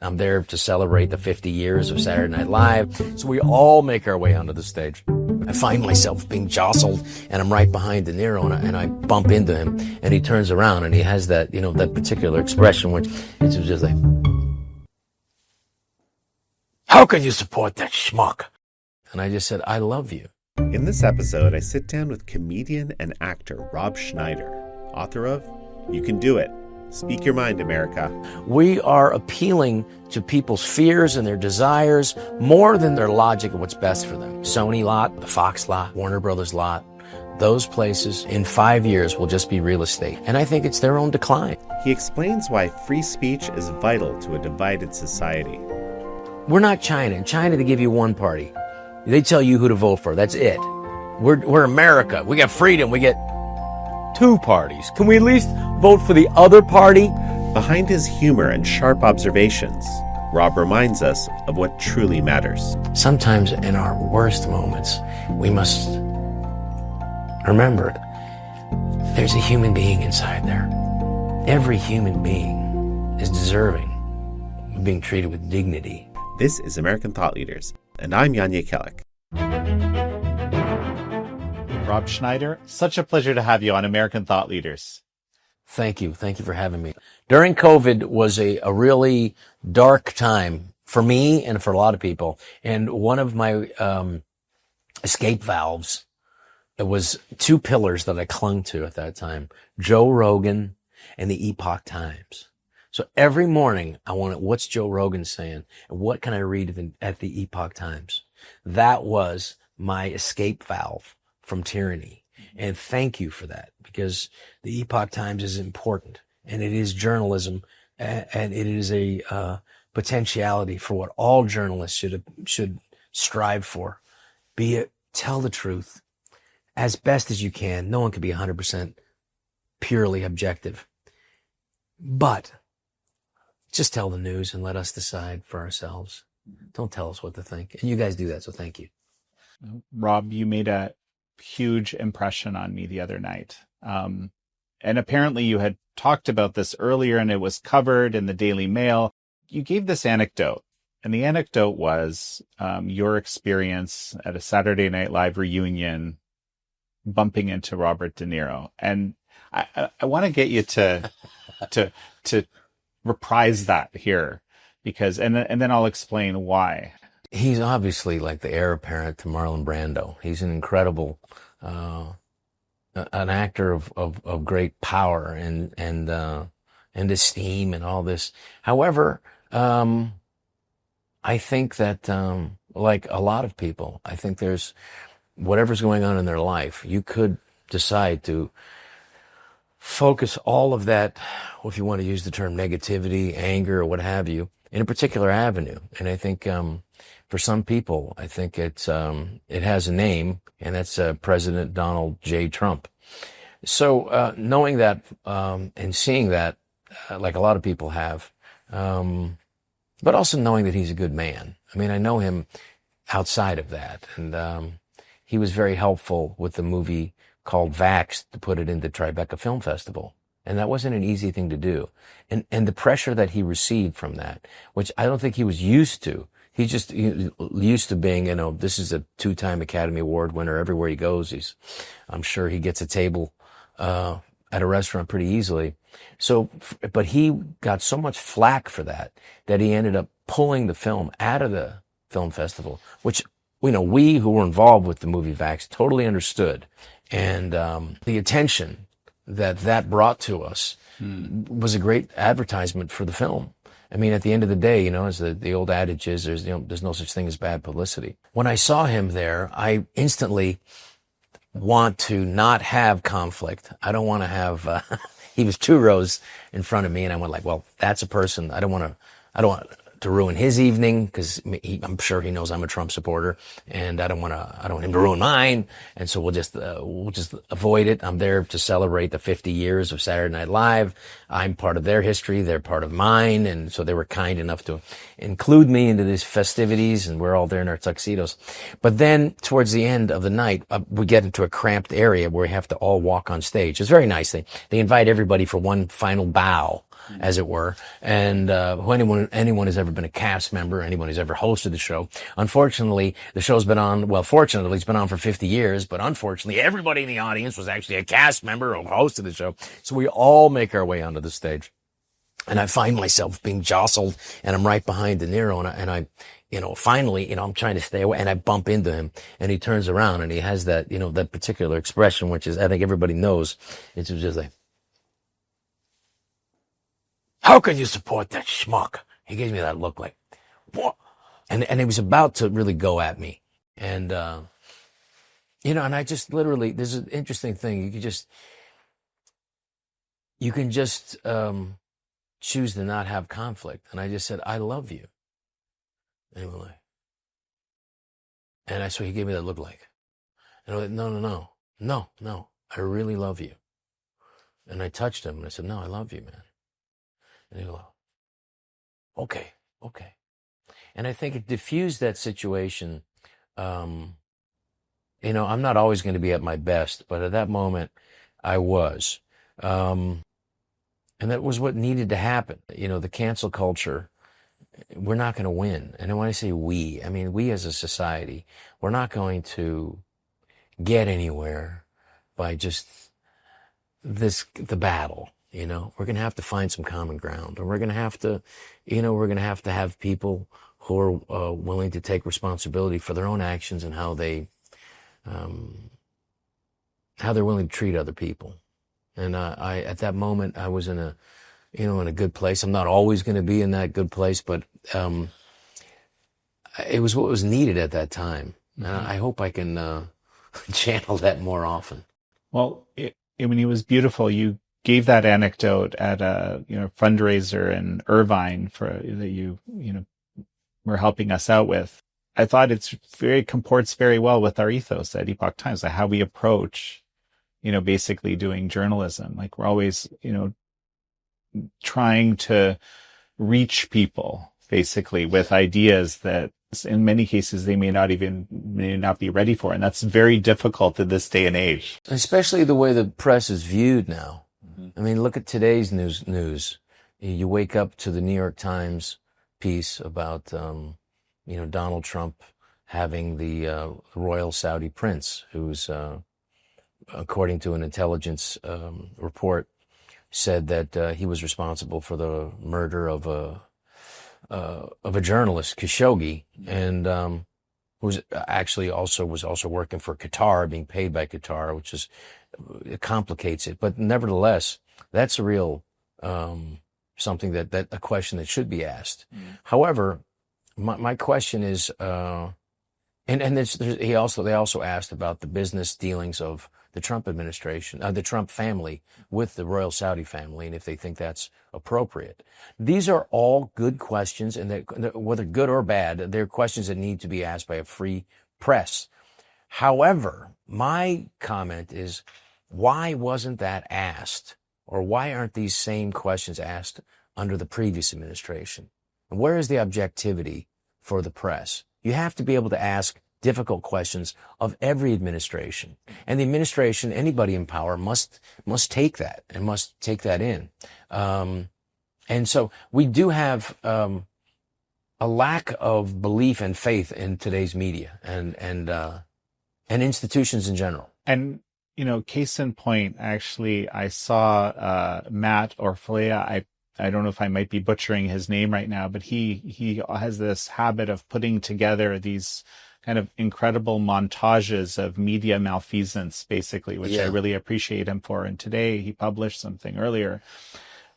I'm there to celebrate the 50 years of Saturday Night Live. So we all make our way onto the stage. I find myself being jostled, and I'm right behind De Niro, and I bump into him, and he turns around, and he has that, that particular expression, which it's just like, "How can you support that schmuck?" And I just said, "I love you." In this episode, I sit down with comedian and actor Rob Schneider, author of You Can Do It. Speak Your Mind, America. We are appealing to people's fears and their desires more than their logic of what's best for them. Sony lot, the Fox lot, Warner Brothers lot, those places in 5 years will just be real estate. And I think it's their own decline. He explains why free speech is vital to a divided society. We're not China. In China, they give you one party. They tell you who to vote for. That's it. We're America. We got freedom. We get 2 parties. Can we at least vote for the other party? Behind his humor and sharp observations, Rob reminds us of what truly matters. Sometimes in our worst moments, we must remember there's a human being inside there. Every human being is deserving of being treated with dignity. This is American Thought Leaders, and I'm Yanya Kellick. Rob Schneider, such a pleasure to have you on American Thought Leaders. Thank you. Thank you for having me. During COVID was a really dark time for me and for a lot of people. And one of my escape valves, it was 2 pillars that I clung to at that time, Joe Rogan and the Epoch Times. So every morning I wanted, what's Joe Rogan saying? And what can I read at the Epoch Times? That was my escape valve from tyranny. And thank you for that, because the Epoch Times is important, and it is journalism, and it is a potentiality for what all journalists should strive for. Be it, tell the truth as best as you can. No one can be 100% purely objective, but just tell the news and let us decide for ourselves. Don't tell us what to think. And you guys do that, so thank you. Rob, you made a huge impression on me the other night. And apparently you had talked about this earlier, and it was covered in the Daily Mail. You gave this anecdote, and the anecdote was your experience at a Saturday Night Live reunion bumping into Robert De Niro. And I want to get you to reprise that here, because and then I'll explain why. He's obviously like the heir apparent to Marlon Brando. He's an incredible, an actor of great power and esteem and all this. However, I think that, like a lot of people, I think there's whatever's going on in their life, you could decide to focus all of that, if you want to use the term negativity, anger, or what have you, in a particular avenue. And I think, for some people, I think it has a name, and that's President Donald J. Trump. So knowing that and seeing that, like a lot of people have, but also knowing that he's a good man. I mean, I know him outside of that, and he was very helpful with the movie called Vaxxed to put it into Tribeca Film Festival. And that wasn't an easy thing to do. And the pressure that he received from that, which I don't think he was used to. He's just used to being, this is a 2-time Academy Award winner. Everywhere he goes, I'm sure he gets a table at a restaurant pretty easily. So, but he got so much flack for that he ended up pulling the film out of the film festival, which, we who were involved with the movie Vax totally understood. And the attention that brought to us was a great advertisement for the film. I mean, at the end of the day, as the old adage is, there's no such thing as bad publicity. When I saw him there, I instantly want to not have conflict. I don't want to have, he was 2 rows in front of me, and I went like, well, that's a person I don't want to ruin his evening, because I'm sure he knows I'm a Trump supporter, and I don't want him to ruin mine. And so we'll just avoid it. I'm there to celebrate the 50 years of Saturday Night Live. I'm part of their history. They're part of mine. And so they were kind enough to include me into these festivities, and we're all there in our tuxedos. But then towards the end of the night, we get into a cramped area where we have to all walk on stage. It's very nice. They invite everybody for one final bow. as it were. And who anyone who's ever been a cast member, anyone who's ever hosted the show. Unfortunately, the show's been on, well, fortunately, it's been on for 50 years, but unfortunately, everybody in the audience was actually a cast member or hosted the show. So we all make our way onto the stage. And I find myself being jostled, and I'm right behind De Niro, and I finally, I'm trying to stay away, and I bump into him, and he turns around, and he has that, that particular expression, which is, I think everybody knows. It's just like, how can you support that schmuck? He gave me that look like, what? And he was about to really go at me. And, and I just literally, there's an interesting thing. You can just choose to not have conflict. And I just said, I love you. And he went like, and that's what he gave me that look like. And I went, no, I really love you. And I touched him and I said, no, I love you, man. And he goes, okay. And I think it diffused that situation. I'm not always going to be at my best, but at that moment I was. And that was what needed to happen. The cancel culture, we're not going to win. And when I say we, I mean we as a society, we're not going to get anywhere by just the battle. We're going to have to find some common ground, and we're going to have to, have people who are willing to take responsibility for their own actions and how they're willing to treat other people. And at that moment, I was in a good place. I'm not always going to be in that good place, but it was what was needed at that time. And I hope I can channel that more often. Well, it was beautiful. You gave that anecdote at a fundraiser in Irvine that you were helping us out with. I thought comports very well with our ethos at Epoch Times, like how we approach basically doing journalism. Like we're always trying to reach people basically with ideas that in many cases they may not be ready for, and that's very difficult in this day and age, especially the way the press is viewed now. I mean, look at today's news. You wake up to the New York Times piece about, Donald Trump having the royal Saudi prince, who's, according to an intelligence report, said that he was responsible for the murder of a journalist, Khashoggi, and who was actually also working for Qatar, being paid by Qatar, which it complicates it. But nevertheless, that's a real something that a question that should be asked. However, my question is, they also asked about the business dealings of the Trump administration, the Trump family with the royal Saudi family, and if they think that's appropriate. These are all good questions, and whether good or bad, they're questions that need to be asked by a free press. However, my comment is, why wasn't that asked? Or why aren't these same questions asked under the previous administration? And where is the objectivity for the press? You have to be able to ask difficult questions of every administration. And the administration, anybody in power, must take that and must take that in. And so we do have a lack of belief and faith in today's media and institutions in general. And case in point, actually, I saw Matt Orfalea. I don't know if I might be butchering his name right now, but he has this habit of putting together these kind of incredible montages of media malfeasance, basically, which I really appreciate him for. And today he published something earlier,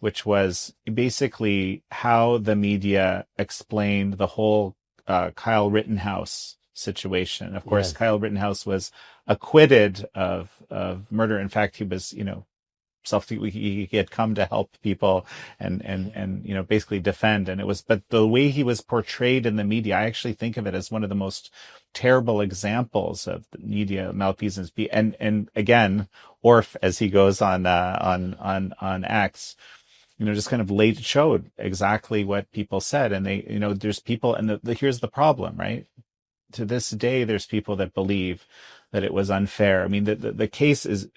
which was basically how the media explained the whole Kyle Rittenhouse situation. Of course, Kyle Rittenhouse was acquitted of murder. In fact, he was, he had come to help people and basically defend. And but the way he was portrayed in the media, I actually think of it as one of the most terrible examples of the media malfeasance. And again, Orf, as he goes on X, just kind of showed exactly what people said. And they, there's people, and here's the problem, right? To this day, there's people that believe that it was unfair. I mean, the case is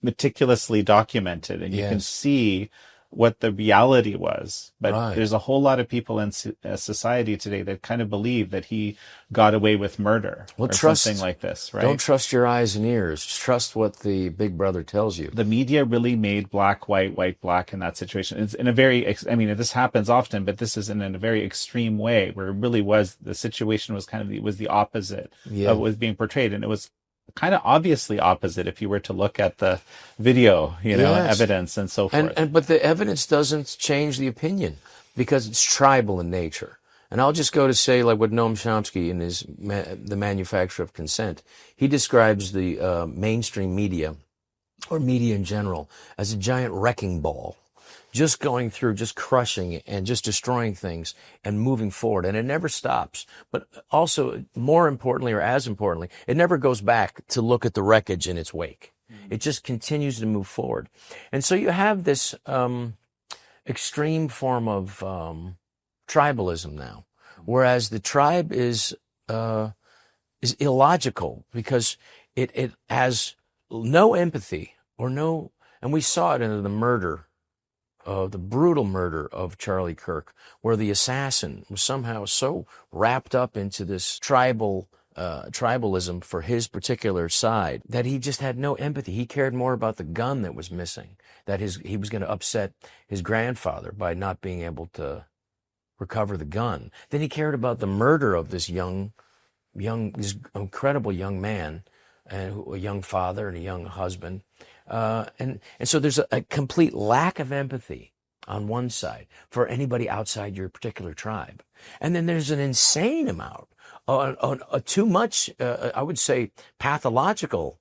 meticulously documented, and you can see what the reality was. But Right. there's a whole lot of people in society today that kind of believe that he got away with murder Well, or trust- something like this, right? Don't trust your eyes and ears. Trust what the big brother tells you. The media really made black, white, white, black in that situation. It's in a very, I mean, this happens often, but this is in a very extreme way where it really was, the situation was kind of, it was the opposite Yeah. of what was being portrayed. And it was kind of obviously opposite if you were to look at the video, Yes. evidence and so forth. But the evidence doesn't change the opinion because it's tribal in nature. And I'll just go to say, like with Noam Chomsky in his The Manufacture of Consent, he describes the mainstream media, or media in general, as a giant wrecking ball, just going through, just crushing and just destroying things and moving forward. And it never stops. But also, more importantly, or as importantly, it never goes back to look at the wreckage in its wake. It just continues to move forward. And so you have this extreme form of tribalism now, whereas the tribe is illogical because it has no empathy or no, and we saw it in the murder, the brutal murder of Charlie Kirk, where the assassin was somehow so wrapped up into this tribalism for his particular side that he just had no empathy. He cared more about the gun that was missing, that he was going to upset his grandfather by not being able to recover the gun. Then he cared about the murder of this this incredible young man, and a young father and a young husband. And so there's a complete lack of empathy on one side for anybody outside your particular tribe. And then there's an insane amount, too much, I would say, pathological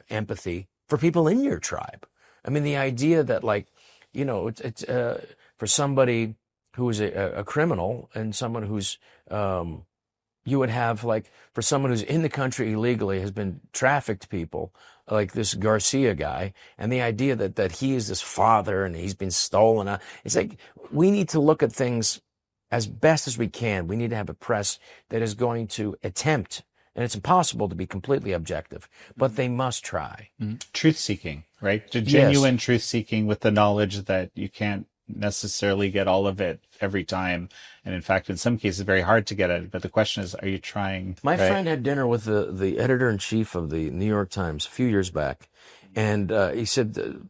empathy for people in your tribe. I mean, the idea that, like, it's for somebody who is a criminal and someone who's, you would have, like, for someone who's in the country illegally, has been trafficked people, like this Garcia guy, and the idea that he is this father and he's been stolen. It's like, we need to look at things as best as we can. We need to have a press that is going to attempt, and it's impossible to be completely objective, but they must try. Truth-seeking, right? Genuine truth-seeking with the knowledge that you can't necessarily get all of it every time. And in fact, in some cases, very hard to get at it. But the question is, are you trying? My right? friend had dinner with the editor-in-chief of the New York Times a few years back, and he said,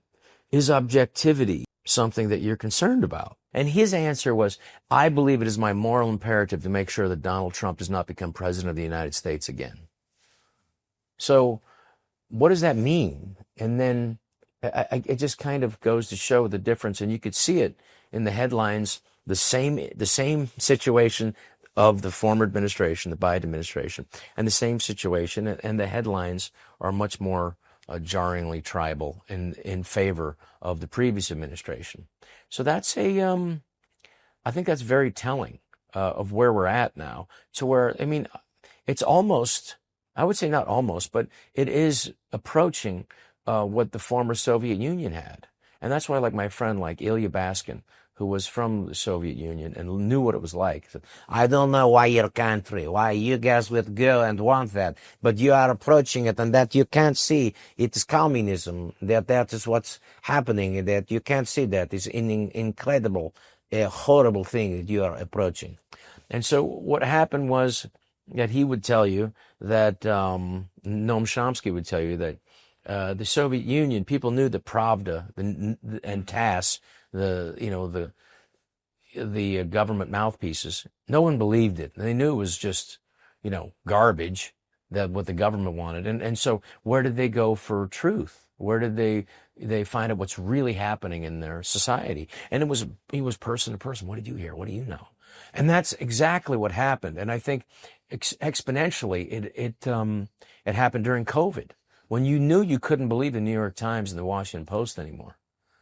is objectivity something that you're concerned about? And his answer was, I believe it is my moral imperative to make sure that Donald Trump does not become president of the United States again. So what does that mean? And then it just kind of goes to show the difference, and you could see it in the headlines, the same situation of the former administration, the Biden administration, and the same situation, and the headlines are much more jarringly tribal in favor of the previous administration. So that's I think that's very telling of where we're at now, to where, I mean, it's almost, I would say not almost, but it is approaching what the former Soviet Union had. And that's why, like, my friend, like Ilya Baskin, who was from the Soviet Union and knew what it was like, said, I don't know why your country, why you guys would go and want that, but you are approaching it, and that you can't see it is communism, that is what's happening, that you can't see that is an incredible, horrible thing that you are approaching. And so what happened was that he would tell you that, Noam Chomsky would tell you that the Soviet Union, people knew the Pravda and TASS, the government mouthpieces. No one believed it. They knew it was just, garbage, that what the government wanted. And so where did they go for truth? Where did they find out what's really happening in their society? And it was person to person. What did you hear? What do you know? And that's exactly what happened. And I think exponentially it happened during COVID, when you knew you couldn't believe the New York Times and the Washington Post anymore.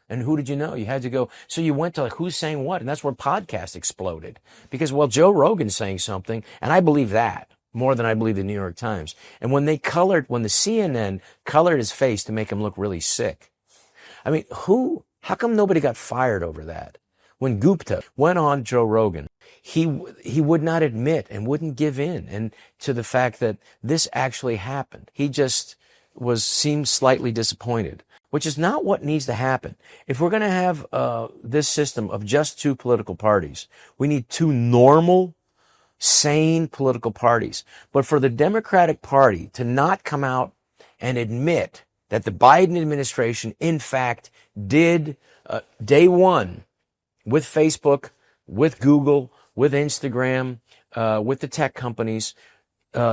And who did you know? You had to go. So you went to, like, who's saying what? And that's where podcasts exploded. Because, well, Joe Rogan's saying something, and I believe that more than I believe the New York Times. And when the CNN colored his face to make him look really sick, I mean, how come nobody got fired over that? When Gupta went on Joe Rogan, he would not admit and wouldn't give in and to the fact that this actually happened. He just seemed slightly disappointed. which is not what needs to happen. If we're going to have this system of just two political parties, we need two normal, sane political parties. But for the Democratic Party to not come out and admit that the Biden administration, in fact, did day one with Facebook, with Google, with Instagram, with the tech companies,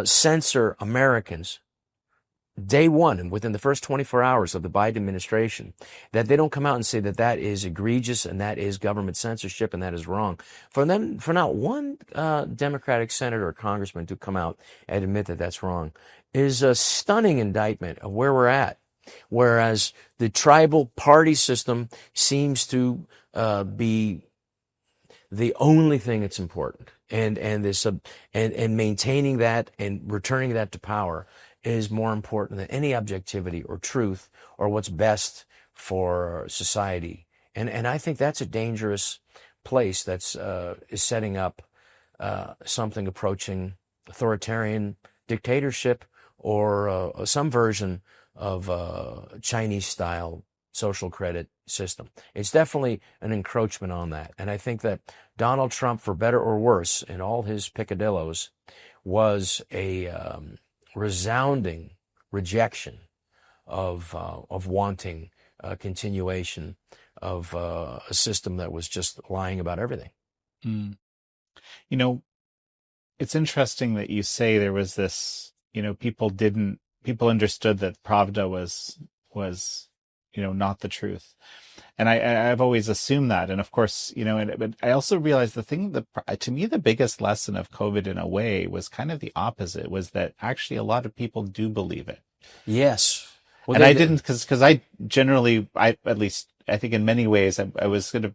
censor Americans day one and within the first 24 hours of the Biden administration, that they don't come out and say that that is egregious and that is government censorship and that is wrong. For not one Democratic senator or congressman to come out and admit that that's wrong is a stunning indictment of where we're at. Whereas the tribal party system seems to be the only thing that's important, and maintaining that and returning that to power is more important than any objectivity or truth or what's best for society. And I think that's a dangerous place that's is setting up something approaching authoritarian dictatorship or some version of Chinese-style social credit system. It's definitely an encroachment on that. And I think that Donald Trump, for better or worse, in all his picadillos, was a resounding rejection of wanting a continuation of a system that was just lying about everything. Mm. You know, it's interesting that you say there was this, people understood that Pravda was, not the truth. And I've always assumed that. And of course, but I also realized to me, the biggest lesson of COVID in a way was kind of the opposite, was that actually a lot of people do believe it. Yes. Well, and I didn't, because I generally, at least I think in many ways, I was sort of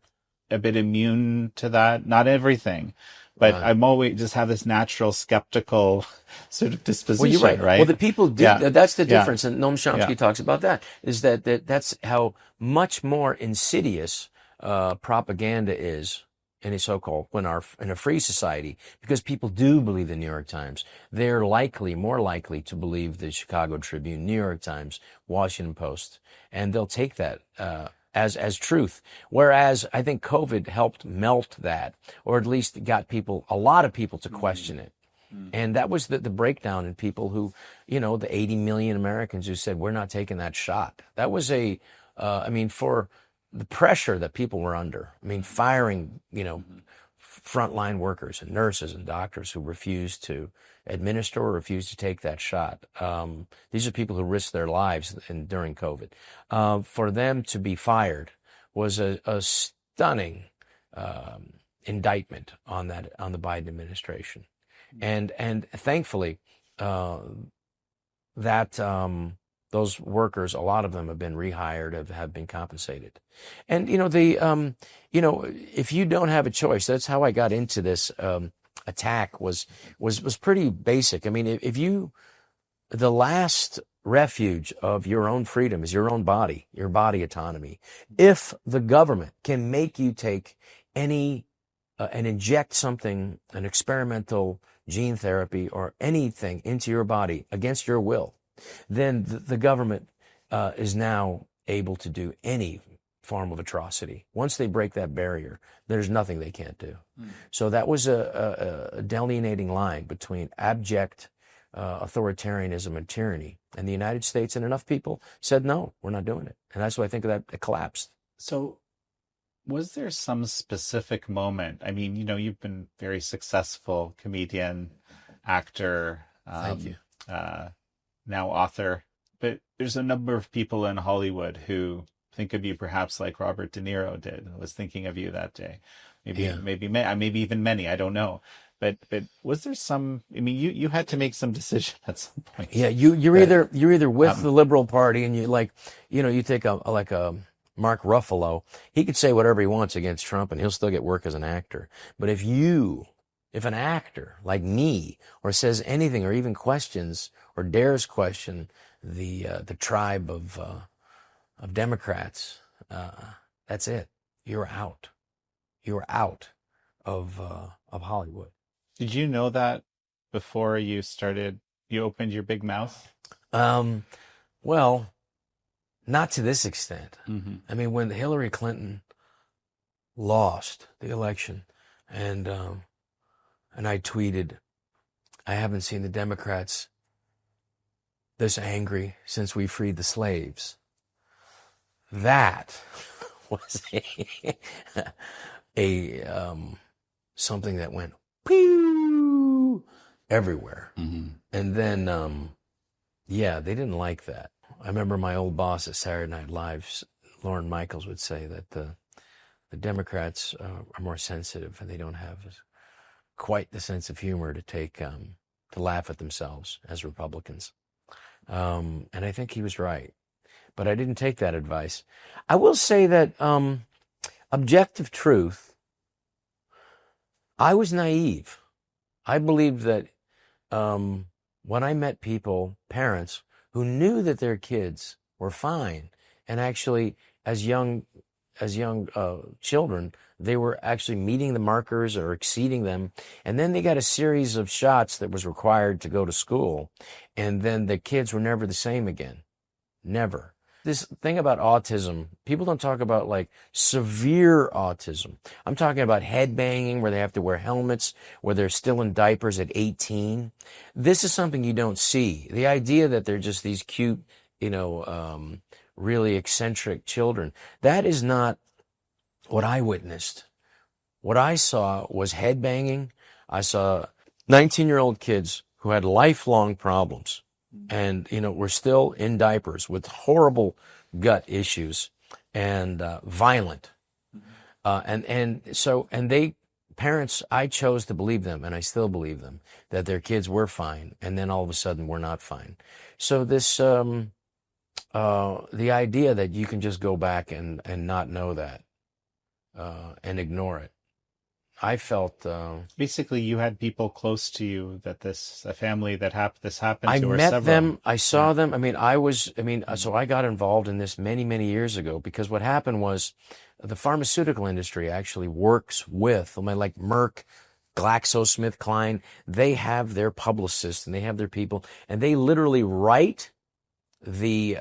a bit immune to that. Not everything, but I'm always just have this natural skeptical sort of disposition. Well, you're right. Right? Well, the people did. Yeah. That's the difference, and Noam Chomsky talks about that. Is that's how much more insidious propaganda is in a so-called in a free society, because people do believe the New York Times. They're more likely to believe the Chicago Tribune, New York Times, Washington Post, and they'll take that as truth. Whereas I think COVID helped melt that, or at least got a lot of people to question it. And that was the breakdown in people who, the 80 million Americans who said, we're not taking that shot. That was for the pressure that people were under. Firing, frontline workers and nurses and doctors who refused to administer or refused to take that shot. These are people who risked their lives during COVID. For them to be fired was a stunning indictment on the Biden administration. And thankfully, those workers, a lot of them have been rehired, have been compensated. And, if you don't have a choice, that's how I got into this attack was pretty basic. The last refuge of your own freedom is your own body, your body autonomy. If the government can make you take and inject something, an experimental gene therapy or anything into your body against your will, then the government is now able to do any form of atrocity. Once they break that barrier, there's nothing they can't do. So that was a delineating line between abject authoritarianism and tyranny. And the United States and enough people said, no, we're not doing it. And that's why I think that it collapsed. So was there some specific moment? You've been very successful comedian, actor. Thank you. Now author, but there's a number of people in Hollywood who think of you perhaps like Robert De Niro did. I was thinking of you that day. Maybe even many, I don't know. But was there some, you had to make some decision at some point. Yeah, you're either with the Liberal Party and you take a Mark Ruffalo, he could say whatever he wants against Trump and he'll still get work as an actor. But if an actor like me or says anything or even questions or dares question the tribe of Democrats, that's it. You're out. You're out of Hollywood. Did you know that before you opened your big mouth? Well, not to this extent. Mm-hmm. I mean, when Hillary Clinton lost the election, and I tweeted, I haven't seen the Democrats this angry since we freed the slaves. That was a something that went pew everywhere. Mm-hmm. And then, yeah, they didn't like that. I remember my old boss at Saturday Night Live, Lorne Michaels, would say that the Democrats are more sensitive and they don't have quite the sense of humor to take to laugh at themselves as Republicans. And I think he was right. But I didn't take that advice. I will say that objective truth, I was naive. I believed that when I met people, parents, who knew that their kids were fine, and actually as young children, they were actually meeting the markers or exceeding them. And then they got a series of shots that was required to go to school. And then the kids were never the same again. Never. This thing about autism, people don't talk about like severe autism. I'm talking about head banging where they have to wear helmets, where they're still in diapers at 18. This is something you don't see. The idea that they're just these cute, really eccentric children, that is not what I witnessed. What I saw was head banging. I saw 19-year-old kids who had lifelong problems and, were still in diapers with horrible gut issues and violent. Parents, I chose to believe them, and I still believe them, that their kids were fine, and then all of a sudden were not fine. So this, the idea that you can just go back and not know that, and ignore it. I felt basically you had people close to you that a family that this happened I to, or met several. them. I saw them. So I got involved in this many, many years ago because what happened was the pharmaceutical industry actually works with, like Merck, GlaxoSmithKline. They have their publicists and they have their people, and they literally write the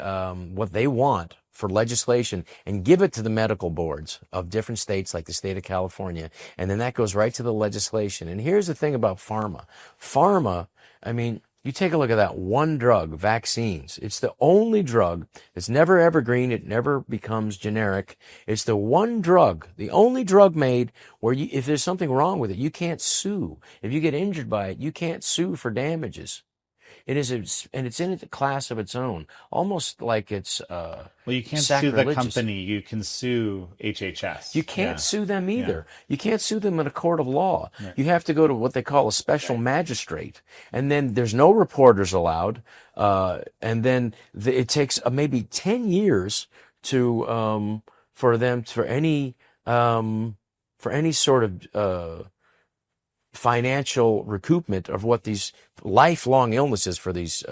what they want for legislation and give it to the medical boards of different states like the state of California. And then that goes right to the legislation. And here's the thing about pharma. Pharma, you take a look at that one drug, vaccines. It's the only drug. It's never evergreen. It never becomes generic. It's the one drug, the only drug made where if there's something wrong with it, you can't sue. If you get injured by it, you can't sue for damages. And it's in a class of its own, almost like it's well, you can't sue sacrilegious. the company. You can sue HHS. You can't sue them either. Yeah. You can't sue them in a court of law. Yeah. You have to go to what they call a special magistrate, and then there's no reporters allowed. And then it takes maybe 10 years to for any sort of financial recoupment of what these lifelong illnesses for these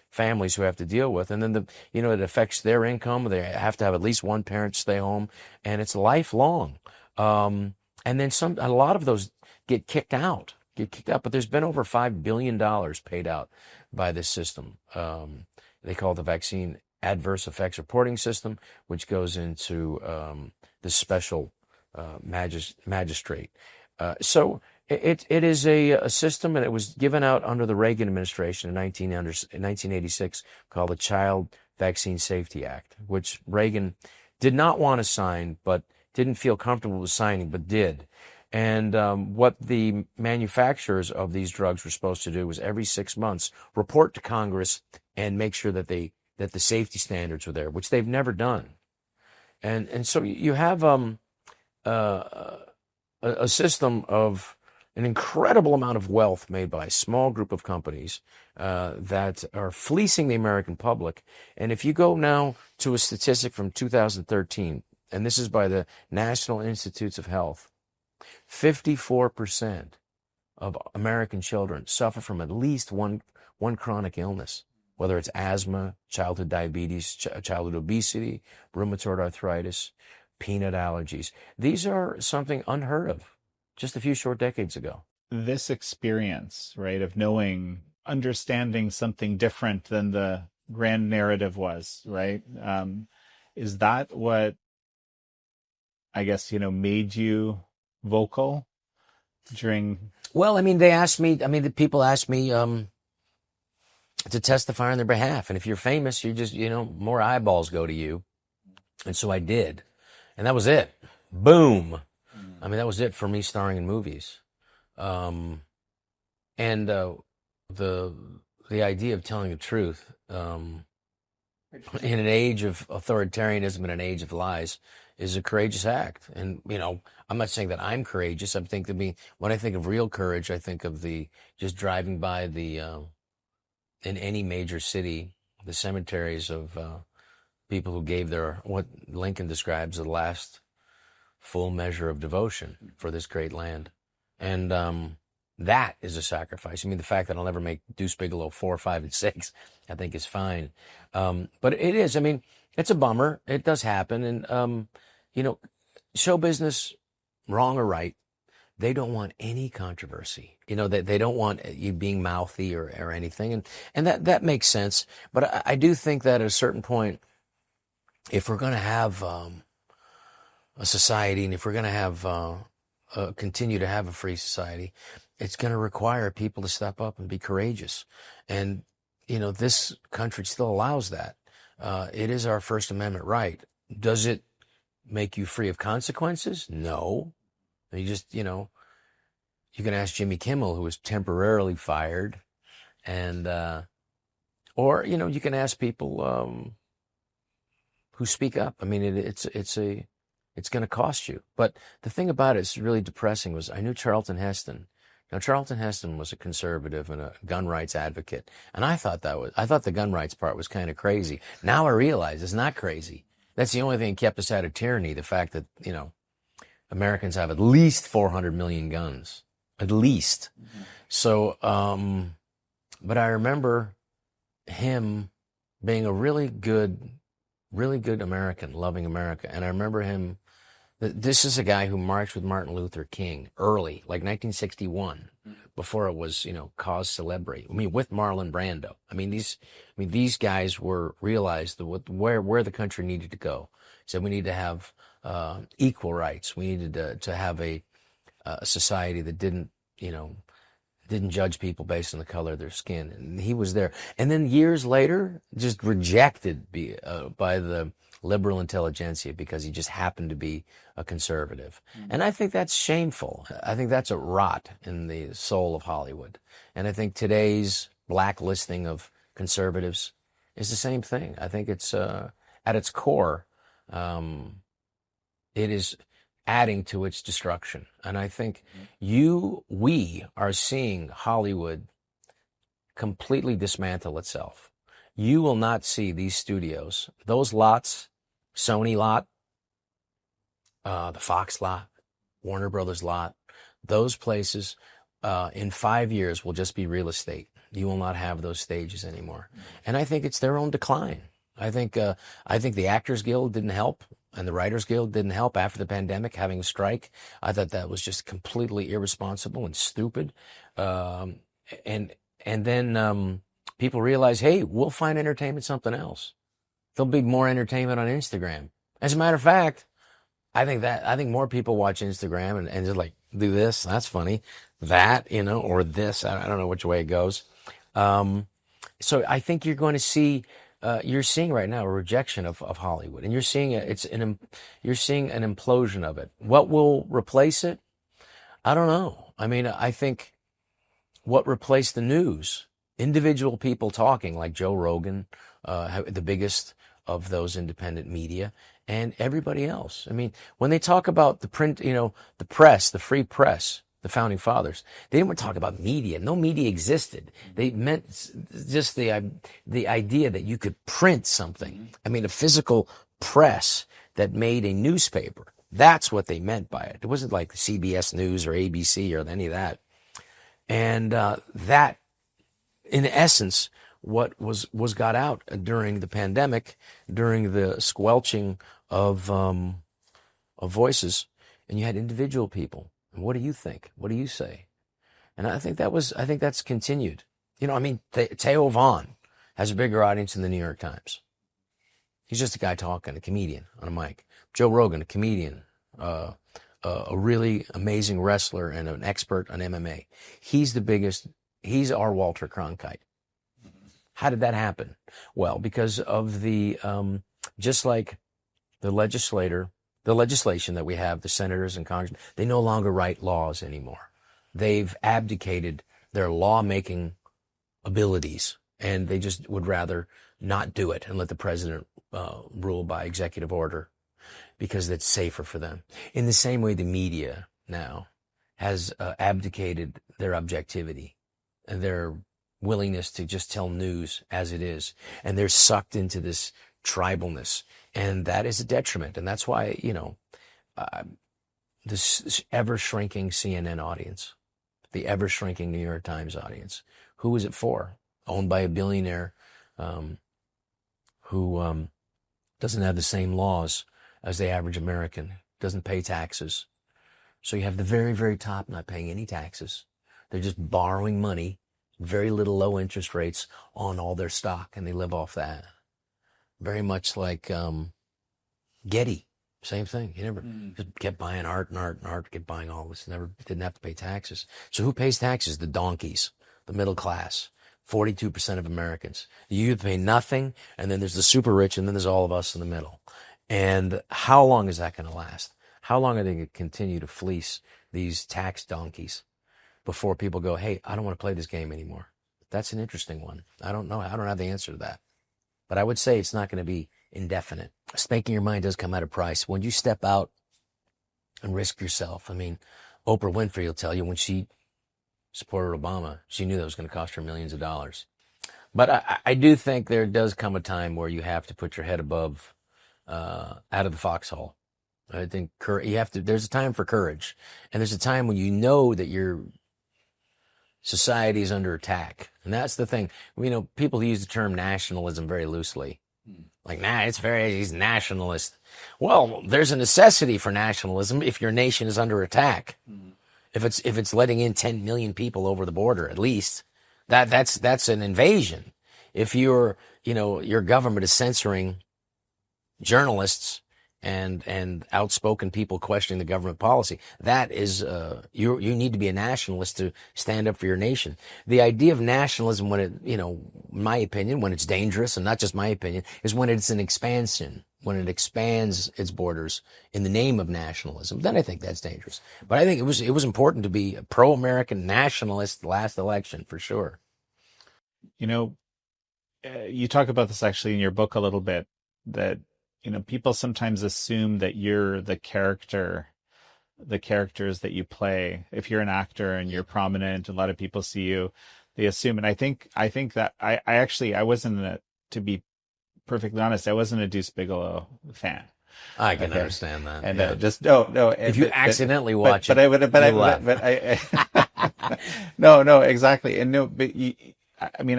families who have to deal with. And then it affects their income. They have to have at least one parent stay home, and it's lifelong. And then a lot of those get kicked out, but there's been over $5 billion paid out by this system. They call it the Vaccine Adverse Effects Reporting System, which goes into the special magistrate. So it is a system, and it was given out under the Reagan administration in 1986, called the Child Vaccine Safety Act, which Reagan did not want to sign, but didn't feel comfortable with signing, but did. And what the manufacturers of these drugs were supposed to do was every 6 months report to Congress and make sure that the safety standards were there, which they've never done. And so you have a system of an incredible amount of wealth made by a small group of companies that are fleecing the American public. And if you go now to a statistic from 2013, and this is by the National Institutes of Health, 54% of American children suffer from at least one chronic illness, whether it's asthma, childhood diabetes, childhood obesity, rheumatoid arthritis, peanut allergies. These are something unheard of just a few short decades ago. This experience, right, of understanding something different than the grand narrative was, right? Is that what, I guess, made you vocal during? Well, I mean, the people asked me to testify on their behalf. And if you're famous, you just, more eyeballs go to you. And so I did. And that was it. Boom. I mean, that was it for me starring in movies. And the idea of telling the truth in an age of authoritarianism and an age of lies is a courageous act. And, I'm not saying that I'm courageous. I'm thinking when I think of real courage, I think of just driving by in any major city, the cemeteries of people who gave what Lincoln describes the last full measure of devotion for this great land. And that is a sacrifice. I mean, the fact that I'll never make Deuce Bigalow 4, 5, and 6, I think is fine. But it is, I mean, it's a bummer. It does happen. And, show business, wrong or right, they don't want any controversy. They don't want you being mouthy or anything. And that makes sense. But I do think that at a certain point, if we're going to have a society, and if we're going to have continue to have a free society, it's going to require people to step up and be courageous. And, this country still allows that. It is our First Amendment right. Does it make you free of consequences? No. You just, you can ask Jimmy Kimmel, who was temporarily fired, and, or, you can ask people who speak up. I mean, it's going to cost you. But the thing about it's really depressing was I knew Charlton Heston. Now, Charlton Heston was a conservative and a gun rights advocate. And I thought the gun rights part was kind of crazy. Now I realize it's not crazy. That's the only thing that kept us out of tyranny. The fact that, Americans have at least 400 million guns. At least. Mm-hmm. So, but I remember him being a really good American, loving America. And I remember him, this is a guy who marched with Martin Luther King early, like 1961, before it was, cause celebre. I mean, with Marlon Brando. These guys realized where the country needed to go. So we need to have equal rights. We needed to have a society that didn't judge people based on the color of their skin. And he was there. And then years later, just rejected by the liberal intelligentsia because he just happened to be a conservative. Mm-hmm. And I think that's shameful. I think that's a rot in the soul of Hollywood. And I think today's blacklisting of conservatives is the same thing. I think it's, at its core, it is adding to its destruction. And I think we are seeing Hollywood completely dismantle itself. You will not see these studios, those lots, Sony lot, the Fox lot, Warner Brothers lot, those places in 5 years will just be real estate. You will not have those stages anymore. And I think it's their own decline. I think the Actors Guild didn't help. And the Writers Guild didn't help after the pandemic, having a strike. I thought that was just completely irresponsible and stupid. And then people realize, hey, we'll find entertainment something else. There'll be more entertainment on Instagram. As a matter of fact, I think more people watch Instagram and just like do this. That's funny. That, or this. I don't know which way it goes. So I think you're going to see. You're seeing right now a rejection of Hollywood, and you're seeing an implosion of it. What will replace it? I don't know. I mean, I think what replaced the news, individual people talking like Joe Rogan, the biggest of those independent media, and everybody else. I mean, when they talk about the print, the press, the free press, the founding fathers, they didn't talk about media. No media existed. They meant just the idea that you could print something. I mean, a physical press that made a newspaper. That's what they meant by it. It wasn't like CBS News or ABC or any of that. And that, in essence, what was got out during the pandemic, during the squelching of voices, and you had individual people. What do you think? What do you say? And I think that's continued. Theo Vaughn has a bigger audience than the New York Times. He's just a guy talking, a comedian on a mic. Joe Rogan, a comedian, a really amazing wrestler and an expert on MMA. He's the biggest. He's our Walter Cronkite. How did that happen? Well, because of the just like the legislation that we have, the senators and congressmen, they no longer write laws anymore. They've abdicated their lawmaking abilities, and they just would rather not do it and let the president rule by executive order because it's safer for them. In the same way, the media now has abdicated their objectivity and their willingness to just tell news as it is. And they're sucked into this tribalness. And that is a detriment. And that's why, this ever-shrinking CNN audience, the ever-shrinking New York Times audience, who is it for? Owned by a billionaire who doesn't have the same laws as the average American, doesn't pay taxes. So you have the very, very top not paying any taxes. They're just borrowing money, very little low interest rates on all their stock, and they live off that. Very much like Getty, same thing. He never just kept buying art and art and art, kept buying all this, never didn't have to pay taxes. So who pays taxes? The donkeys, the middle class. 42% of Americans. You pay nothing, and then there's the super rich, and then there's all of us in the middle. And how long is that going to last? How long are they going to continue to fleece these tax donkeys before people go, hey, I don't want to play this game anymore? That's an interesting one. I don't know. I don't have the answer to that. But I would say it's not going to be indefinite. Spanking your mind does come at a price. When you step out and risk yourself, I mean, Oprah Winfrey will tell you when she supported Obama, she knew that was going to cost her millions of dollars. But I do think there does come a time where you have to put your head above, out of the foxhole. I think there's a time for courage. And there's a time when you know that your society is under attack. And that's the thing. People use the term nationalism very loosely. Like, he's nationalist. Well, there's a necessity for nationalism if your nation is under attack. If it's letting in 10 million people over the border, at least, that's an invasion. If your government is censoring journalists and outspoken people questioning the government policy, that is you need to be a nationalist to stand up for your nation. The idea of nationalism, when in my opinion, when it's dangerous, and not just my opinion, is when it's an expansion. When it expands its borders in the name of nationalism, then I think that's dangerous. But I think it was important to be a pro-American nationalist last election, for sure. You talk about this actually in your book a little bit, that, people sometimes assume that you're the characters that you play. If you're an actor and you're prominent, a lot of people see you, they assume. And I think that I wasn't, to be perfectly honest, I wasn't a Deuce Bigelow fan. I can understand that. And yeah. no. If you accidentally watch it, no, exactly. And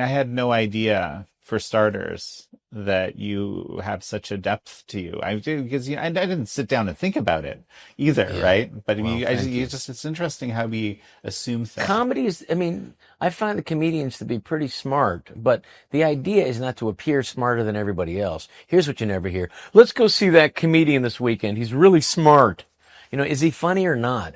I had no idea, for starters, that you have such a depth to you. I didn't sit down and think about it either, right? But it's interesting how we assume things. Comedy is, I find the comedians to be pretty smart, but the idea is not to appear smarter than everybody else. Here's what you never hear. Let's go see that comedian this weekend. He's really smart. Is he funny or not?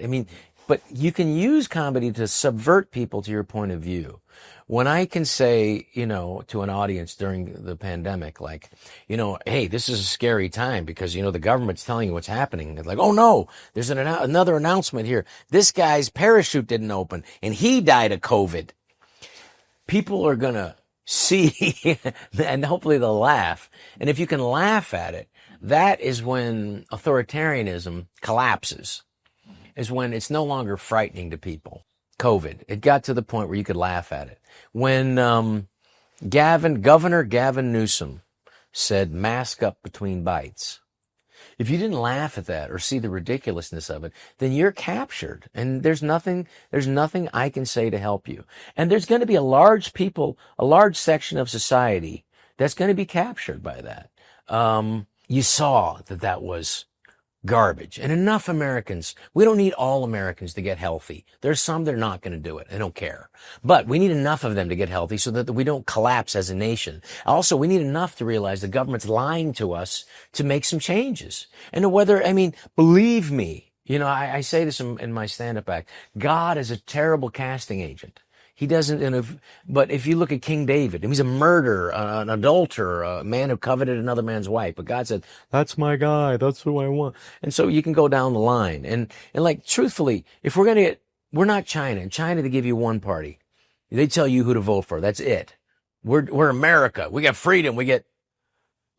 But you can use comedy to subvert people to your point of view. When I can say, to an audience during the pandemic, like, hey, this is a scary time because, the government's telling you what's happening. It's like, oh no, there's another announcement here. This guy's parachute didn't open and he died of COVID. People are going to see and hopefully they'll laugh. And if you can laugh at it, that is when authoritarianism collapses, is when it's no longer frightening to people. COVID, it got to the point where you could laugh at it. When Governor Gavin Newsom said, mask up between bites, if you didn't laugh at that or see the ridiculousness of it, then you're captured. And there's nothing I can say to help you. And there's going to be a large section of society that's going to be captured by that. You saw that was garbage. And enough Americans, we don't need all Americans to get healthy. There's some that are not going to do it. They don't care. But we need enough of them to get healthy so that we don't collapse as a nation. Also, we need enough to realize the government's lying to us to make some changes. And whether, I mean, believe me, you know, I say this in my stand-up act, God is a terrible casting agent. He doesn't, but if you look at King David, he's a murderer, an adulterer, a man who coveted another man's wife. But God said, that's my guy. That's who I want. And so you can go down the line. And like, truthfully, if we're not China. In China, they give you one party. They tell you who to vote for. That's it. We're America. We got freedom. We get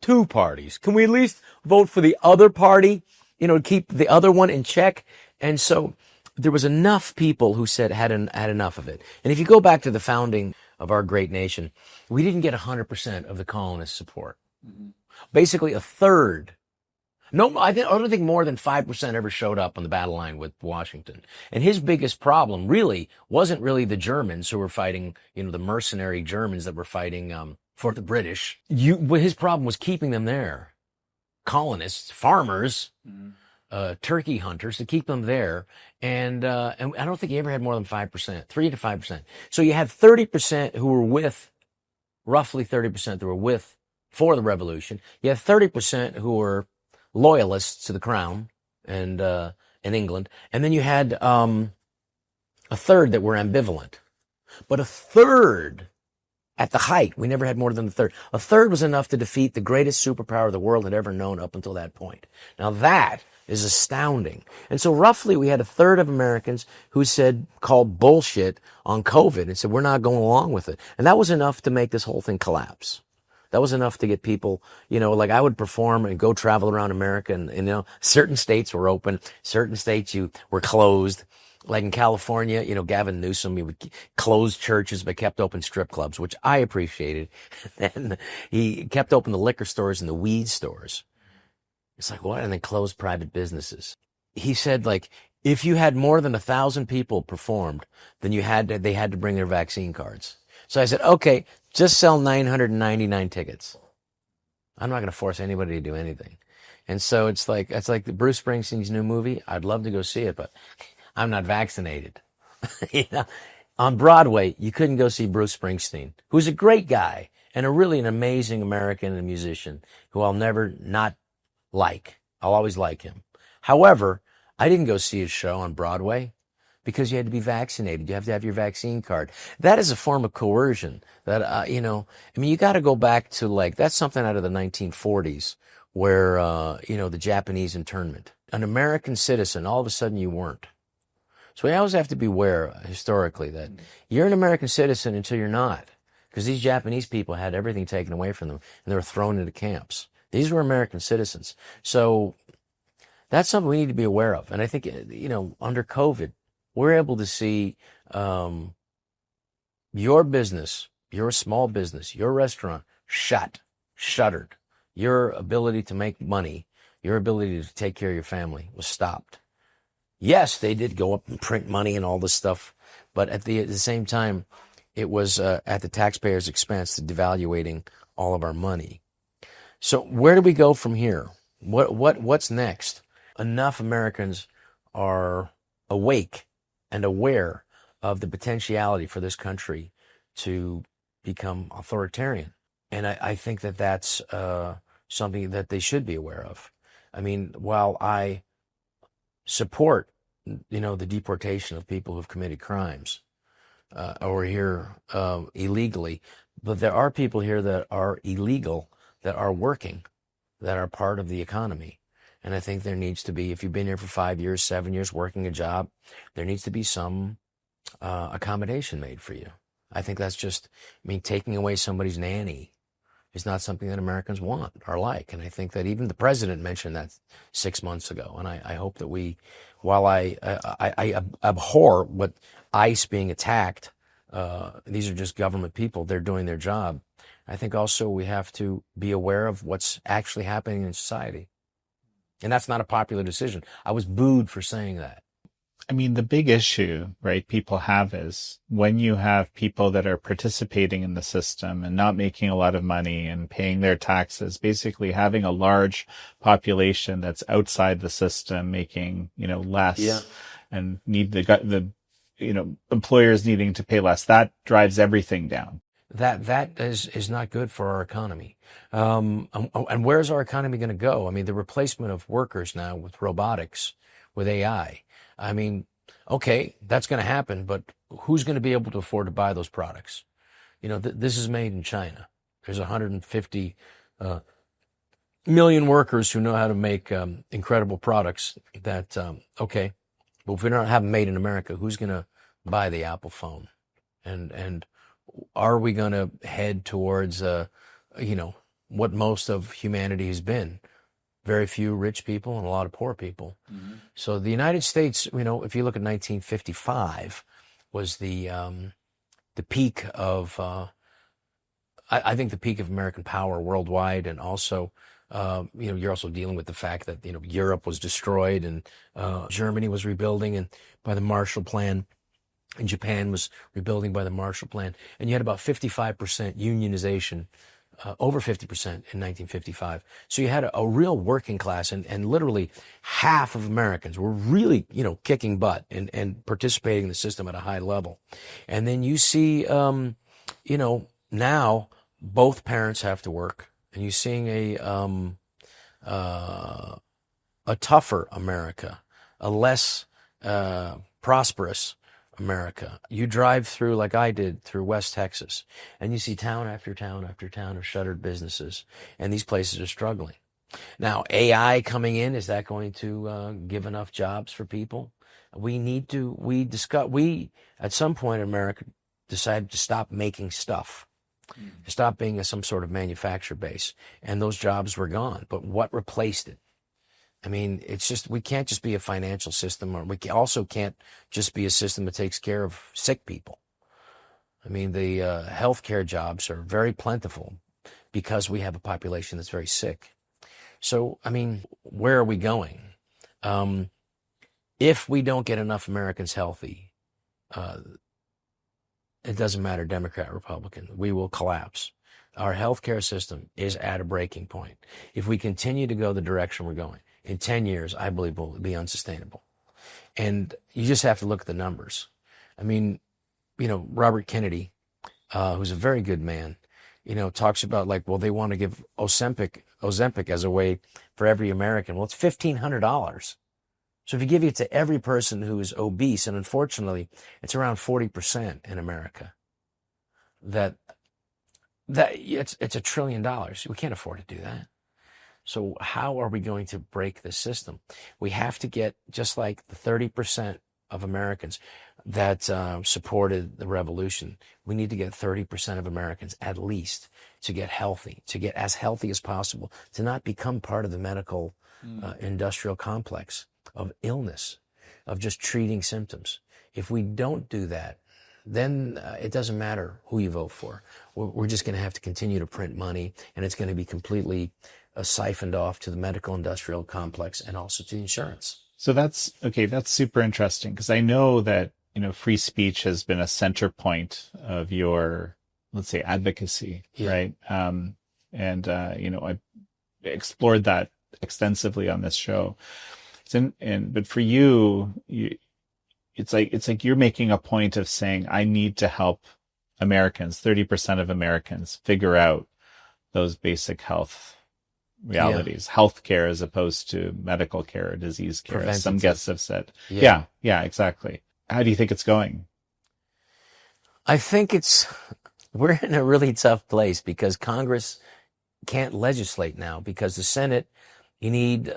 two parties. Can we at least vote for the other party? You know, keep the other one in check. And so there was enough people who said had enough of it. And if you go back to the founding of our great nation, we didn't get 100% of the colonists' support. Mm-hmm. Basically, a third. No, I don't think more than 5% ever showed up on the battle line with Washington. And his biggest problem really wasn't really the Germans who were fighting, you know, the mercenary Germans that were fighting for the British. His problem was keeping them there. Colonists, farmers. Mm-hmm. Turkey hunters to keep them there. And I don't think he ever had more than 5%, 3 to 5%. So you had 30% who were roughly 30% that were for the revolution. You had 30% who were loyalists to the crown and in England. And then you had a third that were ambivalent. But a third, at the height, we never had more than a third. A third was enough to defeat the greatest superpower the world had ever known up until that point. Now that is astounding. And so roughly we had a third of Americans who called bullshit on COVID and said, we're not going along with it. And that was enough to make this whole thing collapse. That was enough to get people, you know, like I would perform and go travel around America and you know, certain states were open, certain states were closed. Like in California, you know, Gavin Newsom, he would close churches but kept open strip clubs, which I appreciated. And he kept open the liquor stores and the weed stores. It's like, what? And then close private businesses. He said, like, if you had more than 1,000 people performed, then they had to bring their vaccine cards. So I said, okay, just sell 999 tickets. I'm not going to force anybody to do anything. And so it's like the Bruce Springsteen's new movie. I'd love to go see it, but I'm not vaccinated. You know? On Broadway, you couldn't go see Bruce Springsteen, who's a great guy and an amazing American and musician who I'll never not like. I'll always like him. However, I didn't go see his show on Broadway because you had to be vaccinated. You have to have your vaccine card. That is a form of coercion that, you know, I mean, you got to go back to like, that's something out of the 1940s where, you know, the Japanese internment. An American citizen, all of a sudden you weren't. So we always have to be aware historically that you're an American citizen until you're not, because these Japanese people had everything taken away from them and they were thrown into camps. These were American citizens. So that's something we need to be aware of. And I think, you know, under COVID, we're able to see your business, your small business, your restaurant shuttered. Your ability to make money, your ability to take care of your family was stopped. Yes, they did go up and print money and all this stuff, but at the same time, it was at the taxpayers' expense, devaluating all of our money. So where do we go from here? What's next? Enough Americans are awake and aware of the potentiality for this country to become authoritarian. And I think that that's something that they should be aware of. I mean, while I support, you know, the deportation of people who've committed crimes or here illegally, but there are people here that are illegal, that are working, that are part of the economy. And I think there needs to be, if you've been here for 5 years, 7 years, working a job, there needs to be some accommodation made for you. I think that's just, I mean, taking away somebody's nanny is not something that Americans want or like. And I think that even the president mentioned that 6 months ago. And I hope that we, while I abhor what ICE being attacked, these are just government people, they're doing their job. I think also we have to be aware of what's actually happening in society. And that's not a popular decision. I was booed for saying that. I mean, the big issue, right, people have is when you have people that are participating in the system and not making a lot of money and paying their taxes, basically having a large population that's outside the system making, Yeah. less and need the employers needing to pay less. That drives everything down. That is not good for our economy. And where's our economy going to go? I mean, the replacement of workers now with robotics, with AI. I mean, okay, that's going to happen, but who's going to be able to afford to buy those products? This is made in China. There's 150 million workers who know how to make incredible products that, okay, but if we don't have them made in America, who's going to buy the Apple phone? And are we going to head towards, what most of humanity has been? Very few rich people and a lot of poor people. Mm-hmm. So the United States, if you look at 1955, was the peak of, I think the peak of American power worldwide, and also, you're also dealing with the fact that Europe was destroyed and Germany was rebuilding and by the Marshall Plan. And Japan was rebuilding by the Marshall Plan. And you had about 55% unionization, over 50% in 1955. So you had a real working class, and literally half of Americans were really, kicking butt and participating in the system at a high level. And then you see, now both parents have to work, and you're seeing a tougher America, a less prosperous America. You drive through, like I did, through West Texas, and you see town after town after town of shuttered businesses, and these places are struggling. Now, AI coming in, is that going to give enough jobs for people? At some point in America, decided to stop making stuff, to stop being some sort of manufacturer base, and those jobs were gone. But what replaced it? I mean, it's just, we can't just be a financial system, or we also can't just be a system that takes care of sick people. I mean, the healthcare jobs are very plentiful because we have a population that's very sick. So, I mean, where are we going? If we don't get enough Americans healthy, it doesn't matter, Democrat, Republican, we will collapse. Our healthcare system is at a breaking point. If we continue to go the direction we're going, in 10 years, I believe will be unsustainable. And you just have to look at the numbers. I mean, Robert Kennedy, who's a very good man, talks about they want to give Ozempic as a way for every American. Well, it's $1,500. So if you give it to every person who is obese, and unfortunately, it's around 40% in America, that it's $1 trillion. We can't afford to do that. So how are we going to break this system? We have to get, just like the 30% of Americans that supported the revolution, we need to get 30% of Americans at least to get healthy, to get as healthy as possible, to not become part of the medical industrial complex of illness, of just treating symptoms. If we don't do that, then it doesn't matter who you vote for. We're just going to have to continue to print money, and it's going to be completely siphoned off to the medical industrial complex and also to insurance. So that's super interesting, because I know that, free speech has been a center point of your, let's say, advocacy, right? I explored that extensively on this show. But for you, it's like you're making a point of saying, I need to help Americans, 30% of Americans, figure out those basic health realities, healthcare as opposed to medical care or disease care, as some guests have said. Yeah, exactly. How do you think it's going? I think we're in a really tough place because Congress can't legislate now, because the Senate, you need,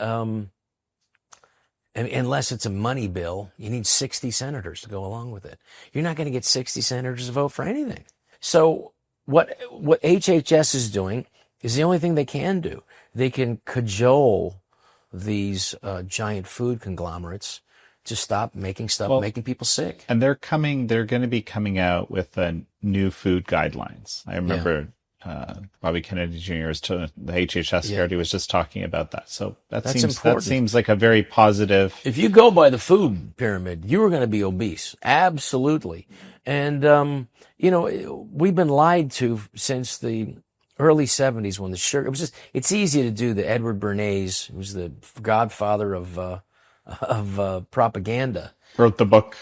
unless it's a money bill, you need 60 senators to go along with it. You're not going to get 60 senators to vote for anything. So what HHS is doing is the only thing they can do. They can cajole these giant food conglomerates to stop making stuff, making people sick. And they're going to be coming out with new food guidelines. I remember Bobby Kennedy Jr.'s to the HHS Yeah. Charity was just talking about that. So That's that important. seems like a very positive. If you go by the food pyramid, you are going to be obese. Absolutely. And, we've been lied to since the early 70s when the sugar, it's easy to do the Edward Bernays, who was the godfather of propaganda, Wrote the book.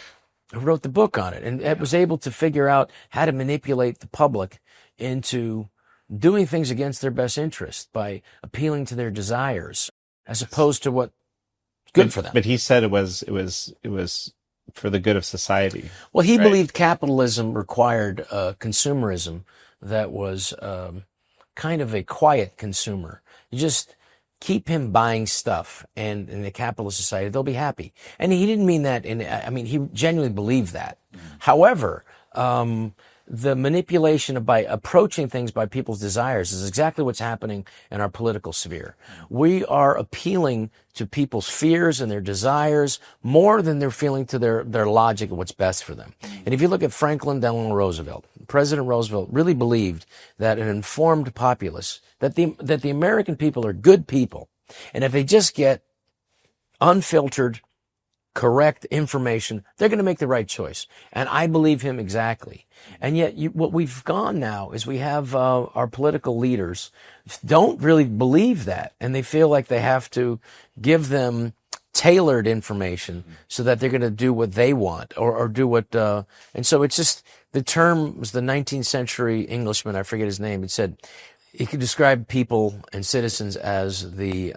who wrote the book on it and was able to figure out how to manipulate the public into doing things against their best interest by appealing to their desires as opposed to what's good for them. But he said it was for the good of society. Well, he Right. believed capitalism required consumerism that was kind of a quiet consumer. You just keep him buying stuff, and in a capitalist society, they'll be happy. And he didn't mean that he genuinely believed that. However, the manipulation by approaching things by people's desires is exactly what's happening in our political sphere. We are appealing to people's fears and their desires more than they're feeling to their logic of what's best for them. And if you look at Franklin Delano Roosevelt, President Roosevelt really believed that an informed populace, that the American people are good people, and if they just get unfiltered, correct information, they're going to make the right choice. And I believe him exactly. And yet what we've gone now is we have our political leaders don't really believe that. And they feel like they have to give them tailored information so that they're going to do what they want or do what, and so it's just, the term was the 19th century Englishman, I forget his name, it said, he could describe people and citizens as the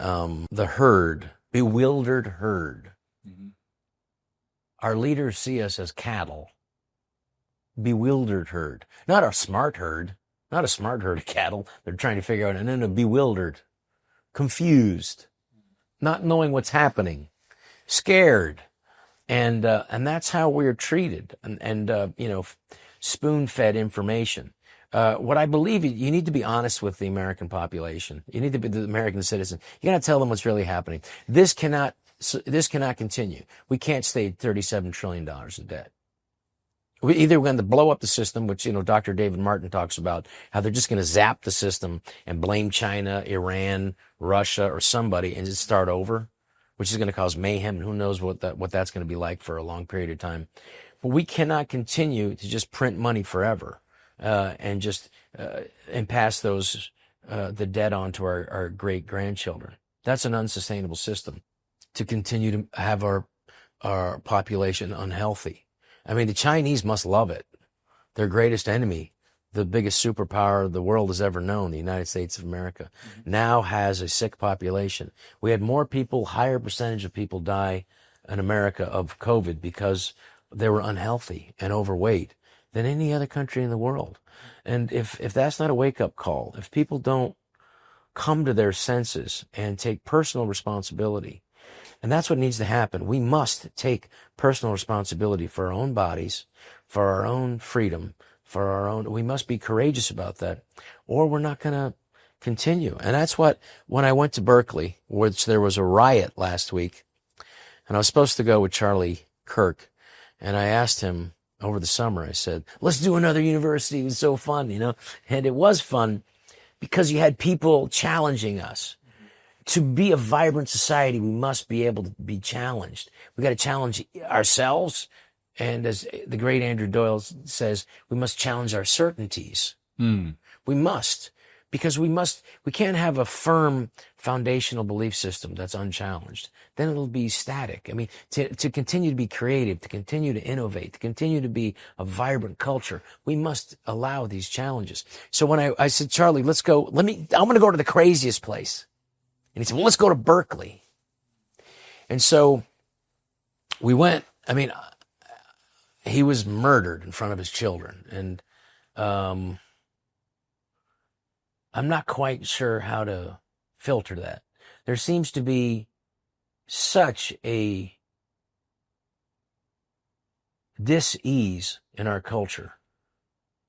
herd, bewildered herd. Our leaders see us as cattle, bewildered herd, not a smart herd of cattle. They're trying to figure out, and then bewildered, confused, not knowing what's happening, scared. And that's how we're treated and spoon-fed information. What I believe, you need to be honest with the American population. You need to be the American citizen. You got to tell them what's really happening. This cannot continue. We can't stay at $37 trillion in debt. We're going to blow up the system, which, Dr. David Martin talks about, how they're just going to zap the system and blame China, Iran, Russia, or somebody and just start over, which is going to cause mayhem. And who knows what that's going to be like for a long period of time. But we cannot continue to just print money forever, and pass the debt on to our great grandchildren. That's an unsustainable system. To continue to have our population unhealthy. I mean, the Chinese must love it. Their greatest enemy, the biggest superpower the world has ever known, the United States of America, now has a sick population. We had more people, higher percentage of people die in America of COVID because they were unhealthy and overweight than any other country in the world. And if that's not a wake-up call, if people don't come to their senses and take personal responsibility, and that's what needs to happen. We must take personal responsibility for our own bodies, for our own freedom, we must be courageous about that, or we're not going to continue. And that's what, when I went to Berkeley, which there was a riot last week, and I was supposed to go with Charlie Kirk, and I asked him over the summer, I said, let's do another university. It was so fun, and it was fun because you had people challenging us. To be a vibrant society, we must be able to be challenged. We got to challenge ourselves. And as the great Andrew Doyle says, we must challenge our certainties. We must, because we can't have a firm foundational belief system that's unchallenged. Then it'll be static. I mean, to continue to be creative, to continue to innovate, to continue to be a vibrant culture, we must allow these challenges. So when I said, Charlie, let's go, I'm going to go to the craziest place. And he said, well, let's go to Berkeley. And so we went. I mean, he was murdered in front of his children. And I'm not quite sure how to filter that. There seems to be such a dis-ease in our culture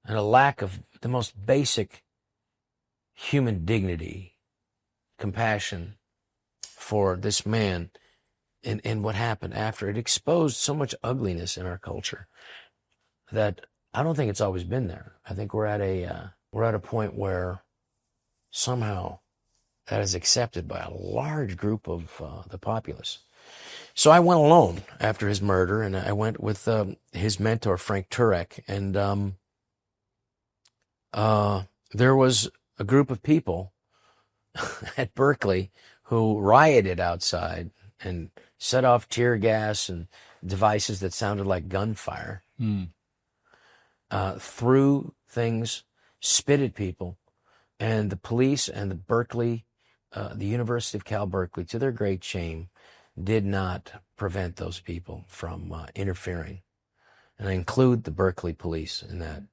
and a lack of the most basic human dignity, compassion for this man and what happened after. It exposed so much ugliness in our culture that I don't think it's always been there. I think we're at we're at a point where somehow that is accepted by a large group of the populace. So I went alone after his murder, and I went with his mentor, Frank Turek, and there was a group of people at Berkeley who rioted outside and set off tear gas and devices that sounded like gunfire, threw things, spit at people, and the police and the Berkeley, the University of Cal Berkeley, to their great shame, did not prevent those people from interfering. And I include the Berkeley police in that.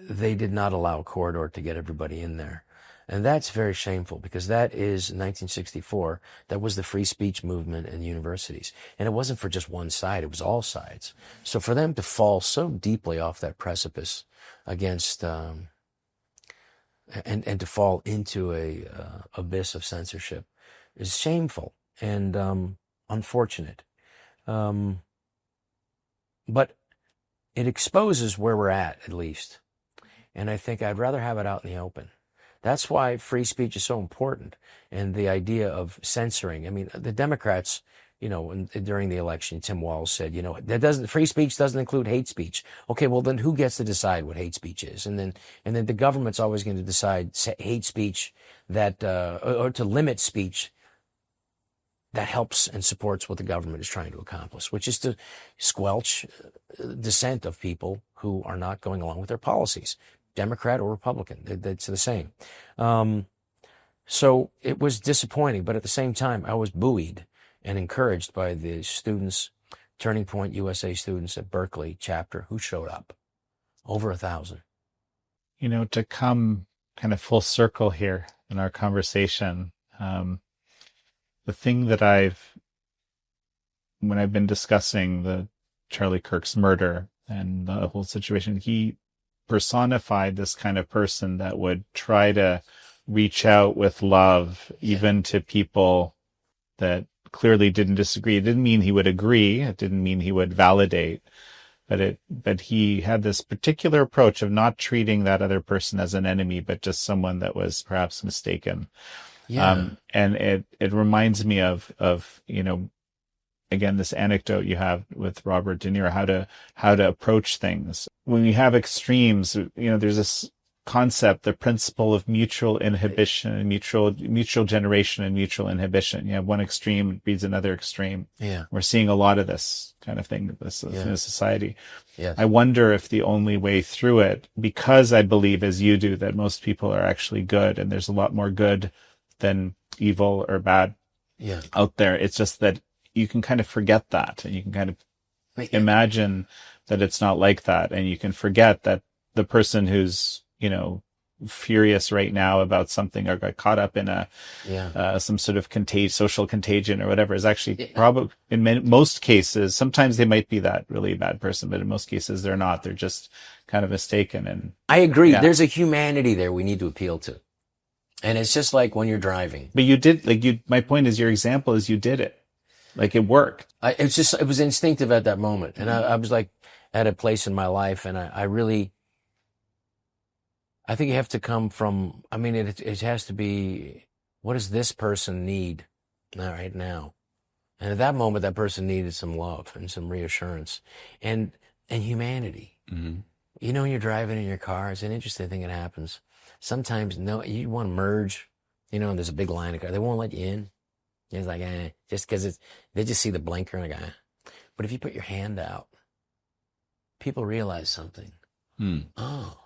They did not allow a corridor to get everybody in there. And that's very shameful, because that is 1964. That was the free speech movement in universities. And it wasn't for just one side, it was all sides. So for them to fall so deeply off that precipice against, and to fall into a abyss of censorship is shameful and unfortunate. But it exposes where we're at least. And I think I'd rather have it out in the open. That's why free speech is so important. And the idea of censoring. I mean, the Democrats, during the election, Tim Walz said, free speech doesn't include hate speech. Okay, well then who gets to decide what hate speech is? And then the government's always going to decide hate speech that, or to limit speech that helps and supports what the government is trying to accomplish, which is to squelch dissent of people who are not going along with their policies. Democrat or Republican, it's the same. So it was disappointing, but at the same time, I was buoyed and encouraged by the students, Turning Point USA students at Berkeley chapter, who showed up. Over 1,000. To come kind of full circle here in our conversation, the thing that when I've been discussing the Charlie Kirk's murder and the whole situation, he personified this kind of person that would try to reach out with love, even to people that clearly didn't disagree. It didn't mean he would agree. It didn't mean he would validate, but he had this particular approach of not treating that other person as an enemy, but just someone that was perhaps mistaken. Yeah. And it reminds me of, again, this anecdote you have with Robert De Niro, how to approach things. When you have extremes, there's this concept, the principle of mutual inhibition and mutual generation and mutual inhibition. You have one extreme breeds another extreme. Yeah. We're seeing a lot of this kind of thing in society. Yes. I wonder if the only way through it, because I believe, as you do, that most people are actually good and there's a lot more good than evil or bad out there. It's just that you can kind of forget that, and you can kind of imagine that it's not like that. And you can forget that the person who's, furious right now about something or got caught up in some sort of social contagion or whatever is actually probably in most cases, sometimes they might be that really bad person, but in most cases they're not. They're just kind of mistaken. And I agree. Yeah. There's a humanity there we need to appeal to. And it's just like when you're driving. But you did, my point is, your example is you did it. Like it worked. It was instinctive at that moment. And I was like at a place in my life, and I think you have to come from, it has to be, what does this person need right now? And at that moment, that person needed some love and some reassurance and humanity. Mm-hmm. When you're driving in your car, it's an interesting thing that happens. Sometimes, you want to merge, and there's a big line of cars. They won't let you in. It's like, just because they just see the blinker and but if you put your hand out, people realize something. Oh,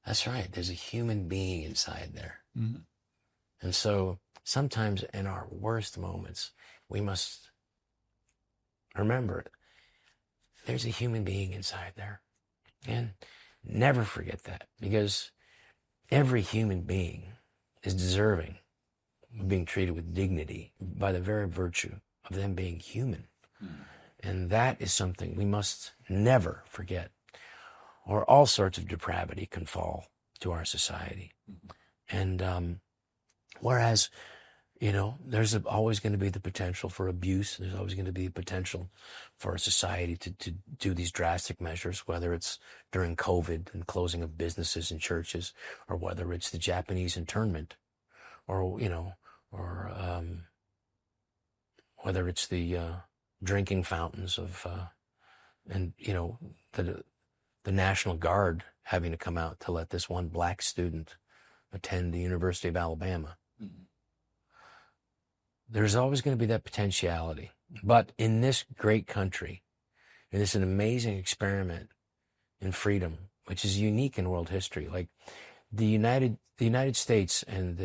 that's right. There's a human being inside there. Mm-hmm. And so sometimes in our worst moments, we must remember there's a human being inside there. And never forget that, because every human being is deserving of being treated with dignity by the very virtue of them being human. And that is something we must never forget, or all sorts of depravity can fall to our society. And whereas, there's always going to be the potential for abuse. There's always going to be a potential for a society to do these drastic measures, whether it's during COVID and closing of businesses and churches, or whether it's the Japanese internment, or, whether it's the drinking fountains the National Guard having to come out to let this one black student attend the University of Alabama. Mm-hmm. There's always going to be that potentiality. But in this great country, and it's an amazing experiment in freedom, which is unique in world history. Like the United States and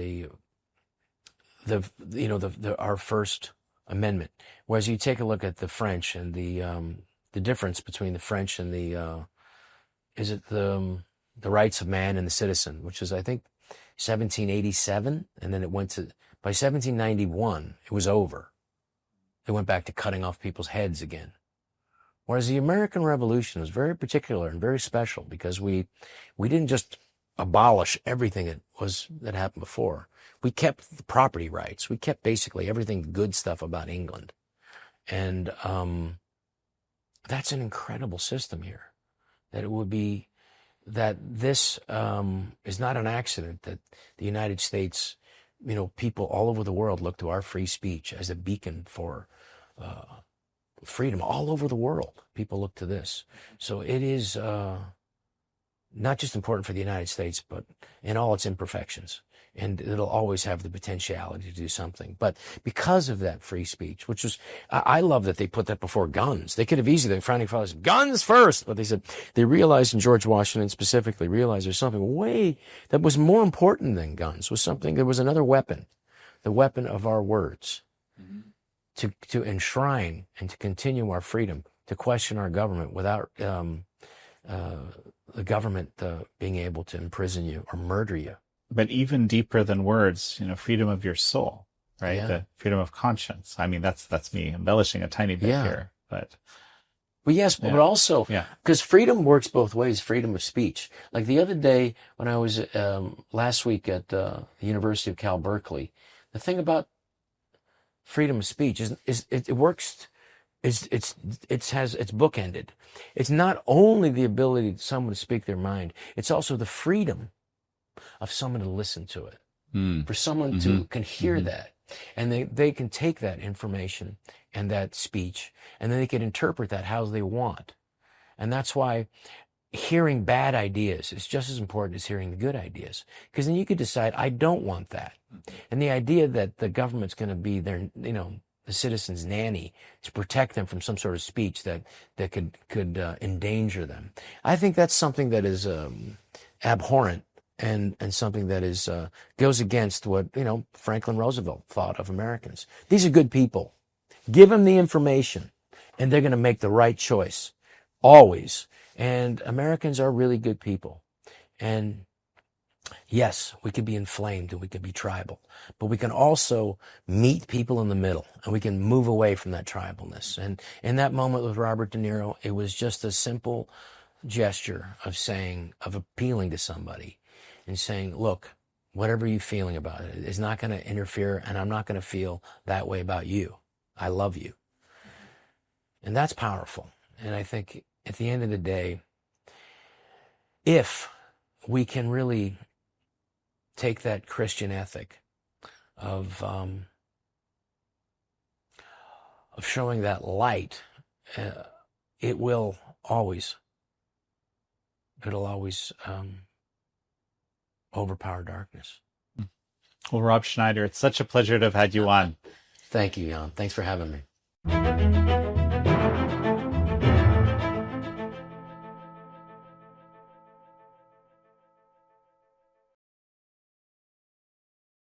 our First Amendment. Whereas you take a look at the French and the difference between the French and the rights of man and the citizen, which is, I think, 1787, and then it went to, by 1791, it was over. It went back to cutting off people's heads again. Whereas the American Revolution was very particular and very special, because we didn't just abolish everything that happened before. We kept the property rights. We kept basically everything good stuff about England. And that's an incredible system here. That this is not an accident that the United States, people all over the world look to our free speech as a beacon for freedom. All over the world, people look to this. So it is not just important for the United States, but in all its imperfections. And it'll always have the potentiality to do something. But because of that free speech, which was, I love that they put that before guns. They could have easily, the founding fathers, guns first. But they said, they realized, and George Washington specifically realized, there's something that was more important than guns, there was another weapon, the weapon of our words, to enshrine and to continue our freedom, to question our government without the government being able to imprison you or murder you. But even deeper than words, freedom of your soul, right? Yeah. The freedom of conscience. I mean, that's me embellishing a tiny bit here, but. Well, yes, but also, because freedom works both ways, freedom of speech. Like the other day when I was, last week at the University of Cal Berkeley, the thing about freedom of speech is it works, it's bookended. It's not only the ability of someone to speak their mind, it's also the freedom of someone to listen to it, for someone to can hear that, and they can take that information and that speech, and then they can interpret that how they want. And that's why hearing bad ideas is just as important as hearing the good ideas, because then you could decide, I don't want that. And the idea that the government's going to be their, the citizen's nanny to protect them from some sort of speech that could endanger them, I think that's something that is abhorrent. And something that is goes against what Franklin Roosevelt thought of Americans. These are good people. Give them the information, and they're going to make the right choice, always. And Americans are really good people. And yes, we can be inflamed and we can be tribal, but we can also meet people in the middle, and we can move away from that tribalness. And in that moment with Robert De Niro, it was just a simple gesture of appealing to somebody and saying, look, whatever you're feeling about it is not going to interfere, and I'm not going to feel that way about you. I love you. And that's powerful. And I think at the end of the day, if we can really take that Christian ethic of showing that light, it'll always overpower darkness. Well, Rob Schneider, it's such a pleasure to have had you on. Thank you, Jan. Thanks for having me.